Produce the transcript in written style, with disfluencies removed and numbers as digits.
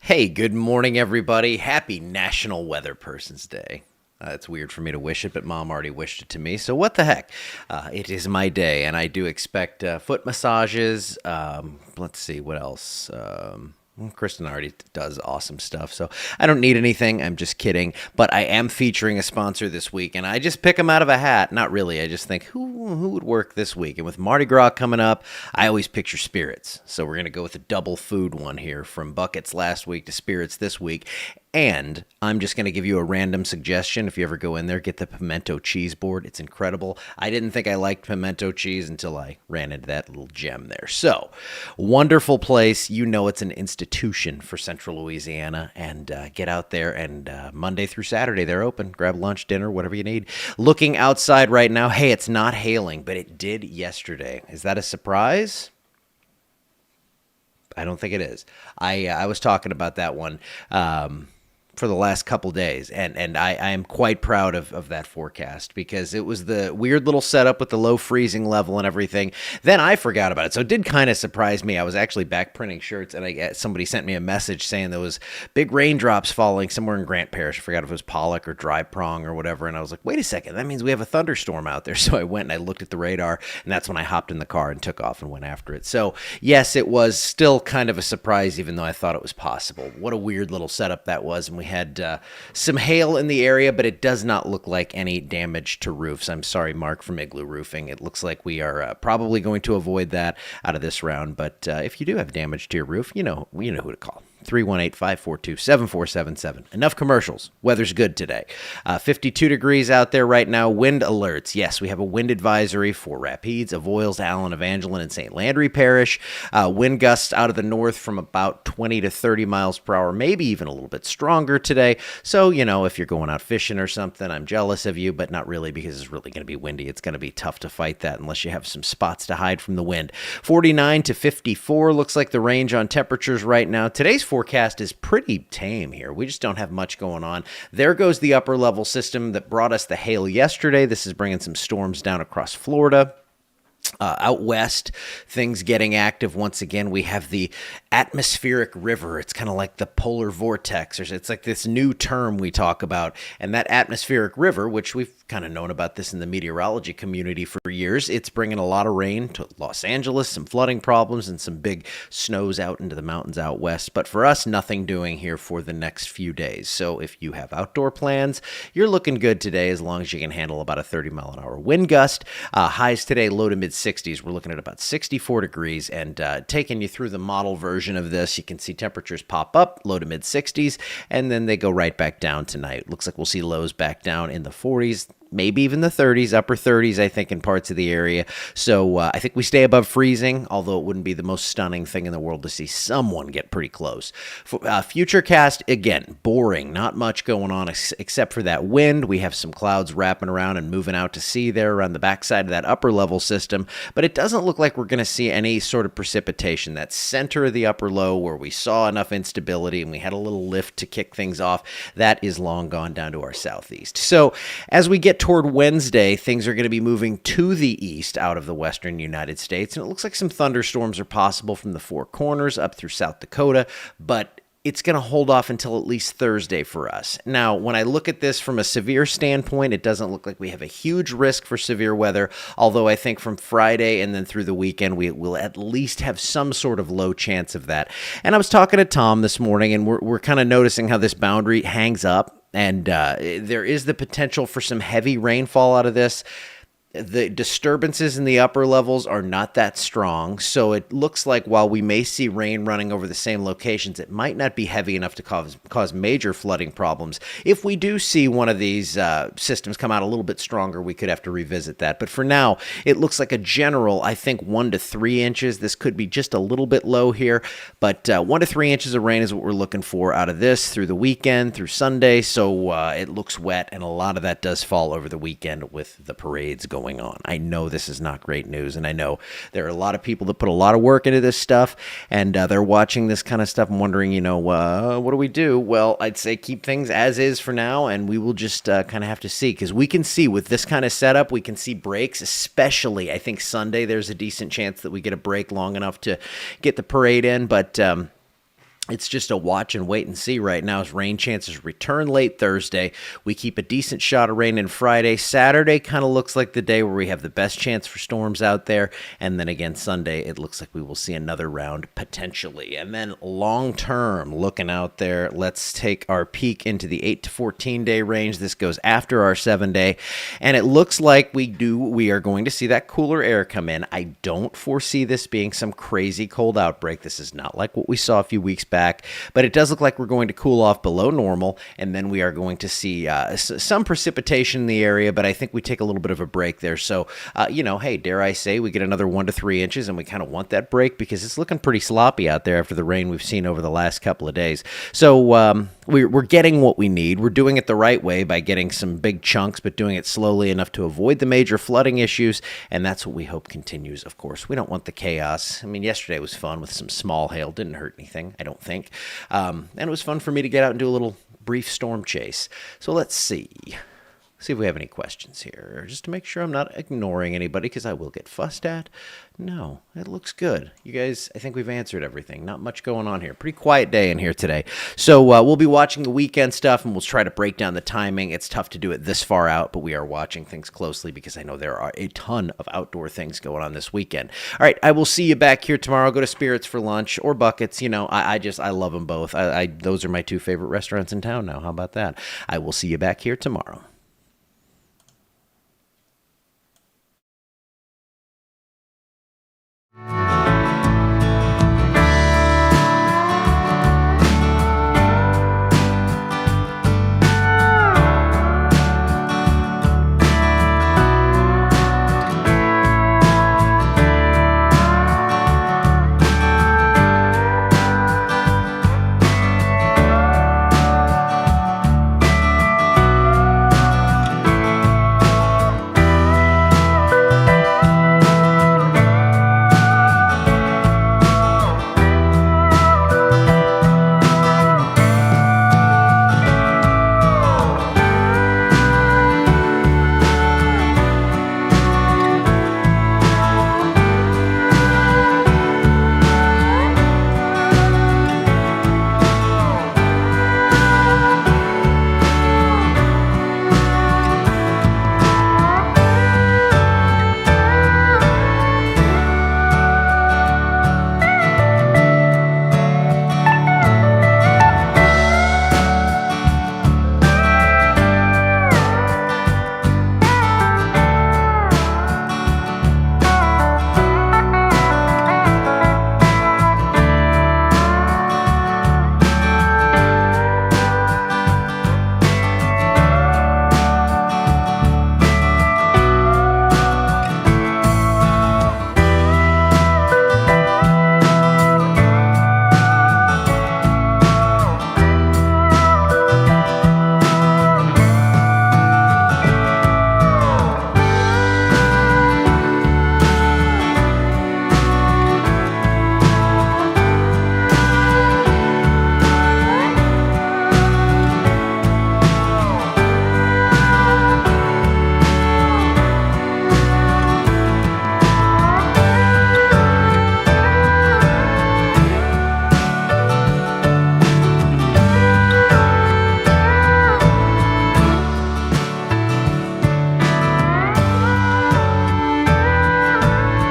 Hey, good morning, everybody. Happy National Weather Person's Day. It's weird for me to wish it, but Mom already wished it to me. So what the heck? It is my day, and I do expect foot massages. Let's see, what else? Well, Kristen already does awesome stuff, so I don't need anything. I'm just kidding. But I am featuring a sponsor this week, and I just pick them out of a hat. Not really. I just think, who would work this week? And with Mardi Gras coming up, I always picture spirits. So we're going to go with a double food one here, from buckets last week to spirits this week. And I'm just going to give you a random suggestion. If you ever go in there, get the pimento cheese board. It's incredible. I didn't think I liked pimento cheese until I ran into that little gem there. So, wonderful place. You know it's an institution for Central Louisiana. And get out there, and Monday through Saturday, they're open. Grab lunch, dinner, whatever you need. Looking outside right now, hey, it's not hailing, but it did yesterday. Is that a surprise? I don't think it is. I was talking about that one. For the last couple days, and I am quite proud of that forecast, because it was the weird little setup with the low freezing level and everything. Then I forgot about it, so it did kind of surprise me. I was actually back printing shirts, and somebody sent me a message saying there was big raindrops falling somewhere in Grant Parish. I forgot if it was Pollock or Dry Prong or whatever, and I was like, wait a second, that means we have a thunderstorm out there. So I went and I looked at the radar, and that's when I hopped in the car and took off and went after it. So yes, it was still kind of a surprise, even though I thought it was possible. What a weird little setup that was, and we had some hail in the area, but it does not look like any damage to roofs. I'm sorry, Mark from Igloo Roofing. It looks like we are probably going to avoid that out of this round, but if you do have damage to your roof, you know who to call. 318-542-7477. Enough commercials. Weather's good today. 52 degrees out there right now. Wind alerts. Yes, we have a wind advisory for Rapides, Avoyelles, Allen, Evangeline, and St. Landry Parish. Wind gusts out of the north from about 20 to 30 miles per hour, maybe even a little bit stronger today. So, if you're going out fishing or something, I'm jealous of you, but not really, because it's really going to be windy. It's going to be tough to fight that unless you have some spots to hide from the wind. 49 to 54 looks like the range on temperatures right now. Today's forecast is pretty tame here. We just don't have much going on. There goes the upper level system that brought us the hail yesterday. This is bringing some storms down across Florida. Out west, things getting active once again. We have the atmospheric river. It's kind of like the polar vortex. It's like this new term we talk about. And that atmospheric river, which we've kind of known about this in the meteorology community for years, it's bringing a lot of rain to Los Angeles, some flooding problems, and some big snows out into the mountains out west. But for us, nothing doing here for the next few days. So if you have outdoor plans, you're looking good today, as long as you can handle about a 30-mile-an-hour wind gust. Highs today, low to mid 60s. We're looking at about 64 degrees, and taking you through the model version of this, you can see temperatures pop up, low to mid 60s, and then they go right back down tonight. Looks like we'll see lows back down in the 40s, maybe even the 30s, upper 30s, I think, in parts of the area. So I think we stay above freezing, although it wouldn't be the most stunning thing in the world to see someone get pretty close. Futurecast, again, boring. Not much going on except for that wind. We have some clouds wrapping around and moving out to sea there around the backside of that upper level system, but it doesn't look like we're going to see any sort of precipitation. That center of the upper low, where we saw enough instability and we had a little lift to kick things off, that is long gone down to our southeast. So as we get toward Wednesday, things are going to be moving to the east out of the western United States, and it looks like some thunderstorms are possible from the Four Corners up through South Dakota, but it's going to hold off until at least Thursday for us. Now, when I look at this from a severe standpoint, it doesn't look like we have a huge risk for severe weather, although I think from Friday and then through the weekend, we will at least have some sort of low chance of that. And I was talking to Tom this morning, and we're kind of noticing how this boundary hangs up. And there is the potential for some heavy rainfall out of this. The disturbances in the upper levels are not that strong, so it looks like while we may see rain running over the same locations, it might not be heavy enough to cause major flooding problems. If we do see one of these systems come out a little bit stronger, we could have to revisit that. But for now, it looks like a general, I think, 1 to 3 inches. This could be just a little bit low here, but 1 to 3 inches of rain is what we're looking for out of this through the weekend, through Sunday. So it looks wet, and a lot of that does fall over the weekend with the parades going on. I know this is not great news, and I know there are a lot of people that put a lot of work into this stuff, and they're watching this kind of stuff and wondering, what do we do? Well, I'd say keep things as is for now, and we will just kind of have to see, because we can see with this kind of setup, we can see breaks, especially I think Sunday. There's a decent chance that we get a break long enough to get the parade in, but It's just a watch and wait and see right now as rain chances return late Thursday. We keep a decent shot of rain in Friday. Saturday kind of looks like the day where we have the best chance for storms out there. And then again, Sunday, it looks like we will see another round potentially. And then long term, looking out there, let's take our peek into the 8 to 14 day range. This goes after our 7 day. And it looks like we are going to see that cooler air come in. I don't foresee this being some crazy cold outbreak. This is not like what we saw a few weeks back. But it does look like we're going to cool off below normal, and then we are going to see some precipitation in the area, but I think we take a little bit of a break there. So, hey, dare I say we get another 1 to 3 inches, and we kind of want that break because it's looking pretty sloppy out there after the rain we've seen over the last couple of days. So we're getting what we need. We're doing it the right way by getting some big chunks, but doing it slowly enough to avoid the major flooding issues, and that's what we hope continues, of course. We don't want the chaos. I mean, yesterday was fun with some small hail. Didn't hurt anything, I don't think. And it was fun for me to get out and do a little brief storm chase. So let's see. See if we have any questions here, just to make sure I'm not ignoring anybody, because I will get fussed at. No, it looks good. You guys, I think we've answered everything. Not much going on here. Pretty quiet day in here today. So we'll be watching the weekend stuff, and we'll try to break down the timing. It's tough to do it this far out, but we are watching things closely because I know there are a ton of outdoor things going on this weekend. All right, I will see you back here tomorrow. Go to Spirits for lunch or Buckets. I love them both. Those are my two favorite restaurants in town now. How about that? I will see you back here tomorrow.